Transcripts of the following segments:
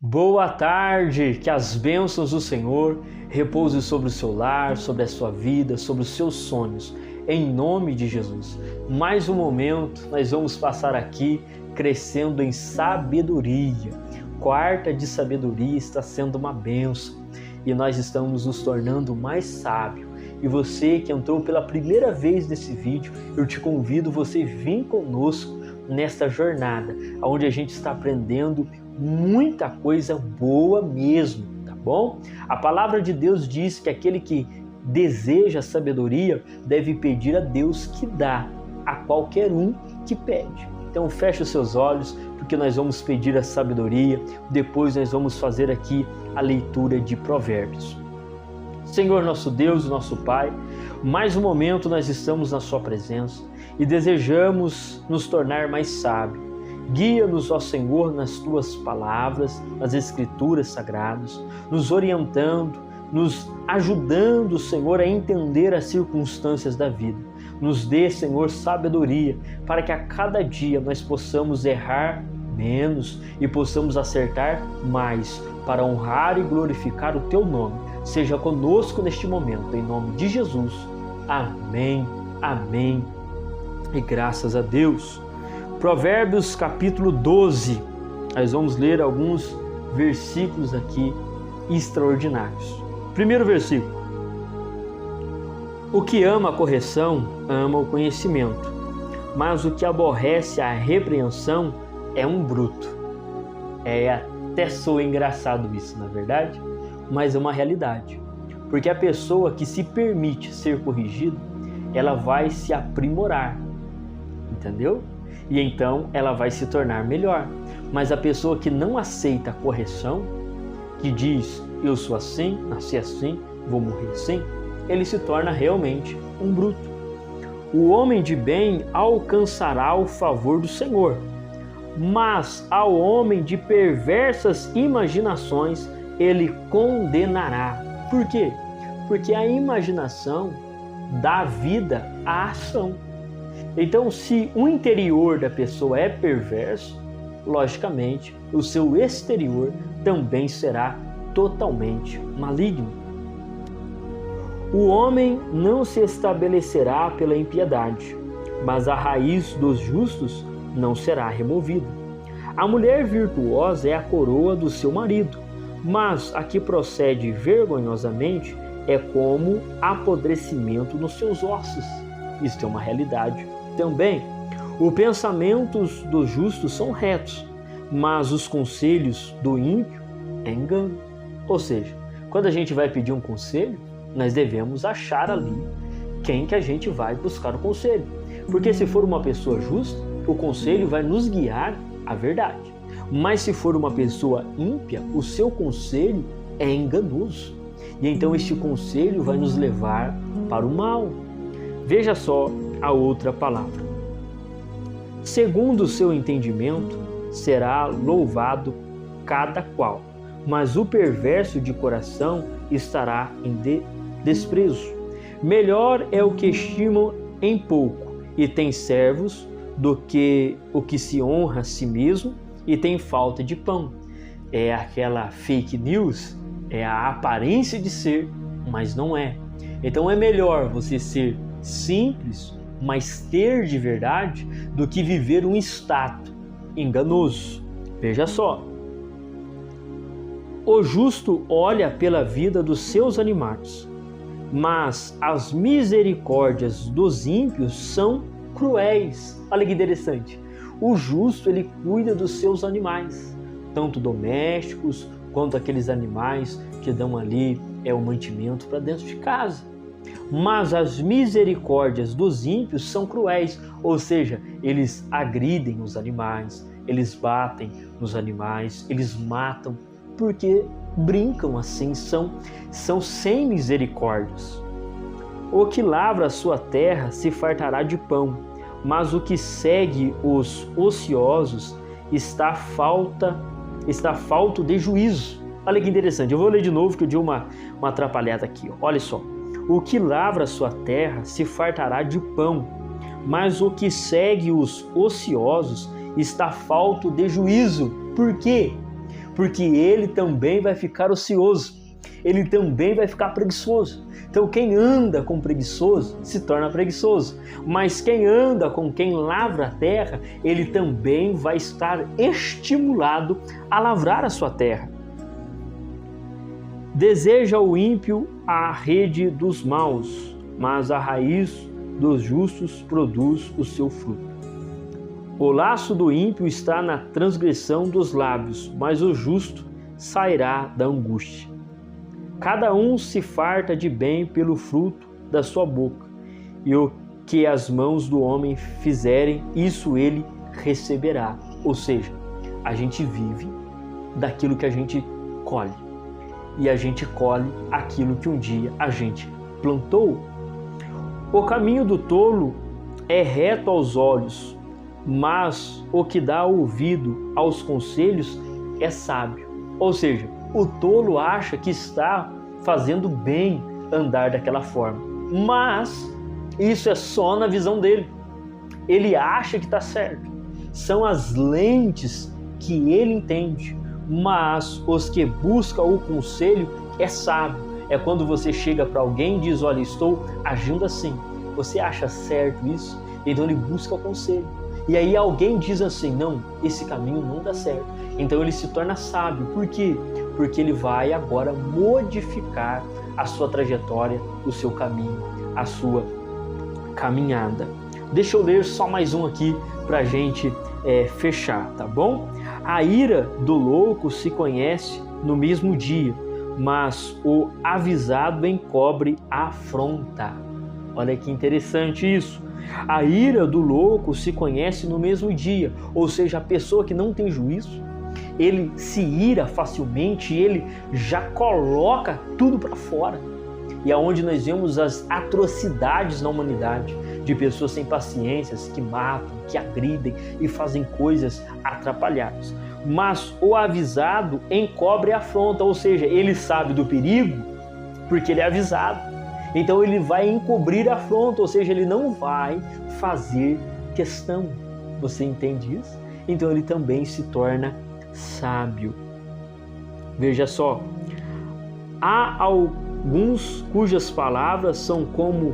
Boa tarde, que as bênçãos do Senhor repousem sobre o seu lar, sobre a sua vida, sobre os seus sonhos, em nome de Jesus. Mais um momento, nós vamos passar aqui crescendo em sabedoria. Quarta de sabedoria está sendo uma bênção e nós estamos nos tornando mais sábios. E você que entrou pela primeira vez nesse vídeo, eu te convido você vir conosco nesta jornada, onde a gente está aprendendo muita coisa boa mesmo, tá bom? A palavra de Deus diz que aquele que deseja sabedoria deve pedir a Deus que dá a qualquer um que pede. Então feche os seus olhos, porque nós vamos pedir a sabedoria, depois nós vamos fazer aqui a leitura de Provérbios. Senhor nosso Deus, nosso Pai, mais um momento nós estamos na sua presença e desejamos nos tornar mais sábios. Guia-nos, ó Senhor, nas Tuas palavras, nas Escrituras Sagradas, nos orientando, nos ajudando, Senhor, a entender as circunstâncias da vida. Nos dê, Senhor, sabedoria, para que a cada dia nós possamos errar menos e possamos acertar mais, para honrar e glorificar o Teu nome. Seja conosco neste momento, em nome de Jesus. Amém, amém e graças a Deus. Provérbios capítulo 12, nós vamos ler alguns versículos aqui extraordinários. Primeiro versículo: o que ama a correção, ama o conhecimento, mas o que aborrece a repreensão é um bruto. Até soa engraçado isso, na verdade, mas é uma realidade. Porque a pessoa que se permite ser corrigida, ela vai se aprimorar, entendeu? E então ela vai se tornar melhor. Mas a pessoa que não aceita a correção, que diz, eu sou assim, nasci assim, vou morrer assim, ele se torna realmente um bruto. O homem de bem alcançará o favor do Senhor, mas ao homem de perversas imaginações ele condenará. Por quê? Porque a imaginação dá vida à ação. Então, se o interior da pessoa é perverso, logicamente, o seu exterior também será totalmente maligno. O homem não se estabelecerá pela impiedade, mas a raiz dos justos não será removida. A mulher virtuosa é a coroa do seu marido, mas a que procede vergonhosamente é como apodrecimento nos seus ossos. Isto é uma realidade. Também, os pensamentos dos justos são retos, mas os conselhos do ímpio é engano. Ou seja, quando a gente vai pedir um conselho, nós devemos achar ali quem que a gente vai buscar o conselho. Porque se for uma pessoa justa, o conselho vai nos guiar à verdade. Mas se for uma pessoa ímpia, o seu conselho é enganoso. E então este conselho vai nos levar para o mal. Veja só a outra palavra. Segundo o seu entendimento, será louvado cada qual, mas o perverso de coração estará em desprezo. Melhor é o que estimam em pouco e tem servos do que o que se honra a si mesmo e tem falta de pão. É aquela fake news, é a aparência de ser, mas não é. Então é melhor você ser simples, mas ter de verdade, do que viver um status enganoso. Veja só. O justo olha pela vida dos seus animais, mas as misericórdias dos ímpios são cruéis. Olha que interessante. O justo, ele cuida dos seus animais, tanto domésticos, quanto aqueles animais que dão ali o mantimento para dentro de casa. Mas as misericórdias dos ímpios são cruéis, ou seja, eles agridem os animais, eles batem nos animais, eles matam, porque brincam assim, são sem misericórdias. O que lavra a sua terra se fartará de pão, mas o que segue os ociosos está falto de juízo. Olha que interessante, eu vou ler de novo que eu dei uma atrapalhada aqui. Olha só. O que lavra a sua terra se fartará de pão, mas o que segue os ociosos está falto de juízo. Por quê? porque ele também vai ficar ocioso, ele também vai ficar preguiçoso. Então quem anda com preguiçoso se torna preguiçoso, mas quem anda com quem lavra a terra, ele também vai estar estimulado a lavrar a sua terra. Deseja o ímpio a rede dos maus, mas a raiz dos justos produz o seu fruto. O laço do ímpio está na transgressão dos lábios, mas o justo sairá da angústia. Cada um se farta de bem pelo fruto da sua boca, e o que as mãos do homem fizerem, isso ele receberá. Ou seja, a gente vive daquilo que a gente colhe, e a gente colhe aquilo que um dia a gente plantou. O caminho do tolo é reto aos olhos, mas o que dá ouvido aos conselhos é sábio. Ou seja, o tolo acha que está fazendo bem andar daquela forma, mas isso é só na visão dele. Ele acha que está certo. São as lentes que ele entende, mas os que buscam o conselho é sábio. É quando você chega para alguém e diz: olha, estou agindo assim, você acha certo isso? Então ele busca o conselho. E aí alguém diz assim: não, esse caminho não dá certo. Então ele se torna sábio. Por quê? Porque ele vai agora modificar a sua trajetória, o seu caminho, a sua caminhada. Deixa eu ler só mais um aqui para a gente fechar, tá bom? A ira do louco se conhece no mesmo dia, mas o avisado encobre a afronta. Olha que interessante isso. A ira do louco se conhece no mesmo dia, ou seja, a pessoa que não tem juízo, ele se ira facilmente, ele já coloca tudo para fora. E aonde nós vemos as atrocidades na humanidade, de pessoas sem paciências, que matam, que agridem e fazem coisas atrapalhadas. Mas o avisado encobre a afronta, ou seja, ele sabe do perigo porque ele é avisado. Então ele vai encobrir a afronta, ou seja, ele não vai fazer questão. Você entende isso? Então ele também se torna sábio. Veja só, há alguns cujas palavras são como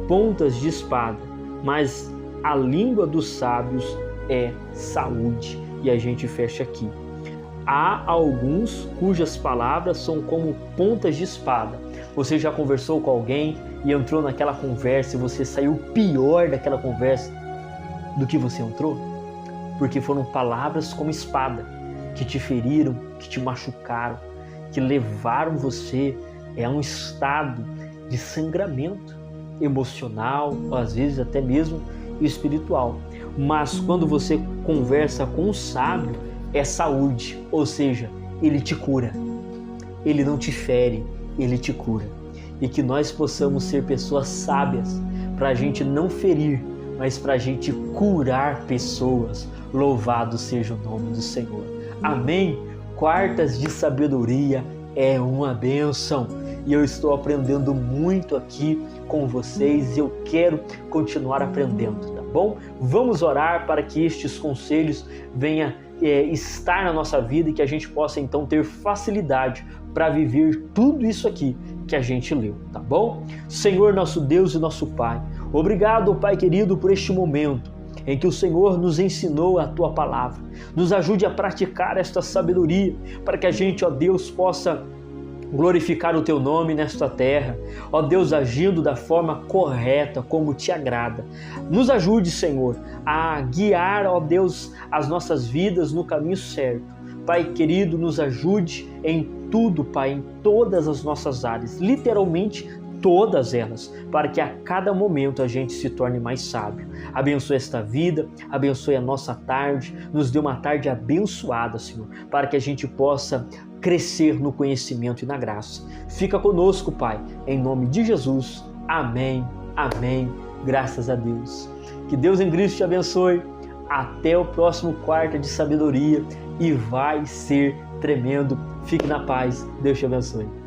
pontas de espada, mas a língua dos sábios é saúde. E a gente fecha aqui. Há alguns cujas palavras são como pontas de espada. Você já conversou com alguém e entrou naquela conversa e você saiu pior daquela conversa do que você entrou? Porque foram palavras como espada, que te feriram, que te machucaram, que levaram você a um estado de sangramento emocional, ou às vezes até mesmo espiritual. Mas quando você conversa com um sábio, é saúde, ou seja, ele te cura, ele não te fere, ele te cura. E que nós possamos ser pessoas sábias, para a gente não ferir, mas para a gente curar pessoas. Louvado seja o nome do Senhor. Amém? Quartas de sabedoria é uma bênção. E eu estou aprendendo muito aqui com vocês e eu quero continuar aprendendo, tá bom? Vamos orar para que estes conselhos venham estar na nossa vida e que a gente possa então ter facilidade para viver tudo isso aqui que a gente leu, tá bom? Senhor, nosso Deus e nosso Pai, obrigado, Pai querido, por este momento em que o Senhor nos ensinou a Tua palavra. Nos ajude a praticar esta sabedoria para que a gente, ó Deus, possa glorificar o Teu nome nesta terra, ó Deus, agindo da forma correta, como Te agrada. Nos ajude, Senhor, a guiar, ó Deus, as nossas vidas no caminho certo. Pai querido, nos ajude em tudo, Pai, em todas as nossas áreas, literalmente todas elas, para que a cada momento a gente se torne mais sábio. Abençoe esta vida, abençoe a nossa tarde, nos dê uma tarde abençoada, Senhor, para que a gente possa crescer no conhecimento e na graça. Fica conosco, Pai, em nome de Jesus. Amém, amém, graças a Deus. Que Deus em Cristo te abençoe. Até o próximo Quarta de Sabedoria e vai ser tremendo. Fique na paz. Deus te abençoe.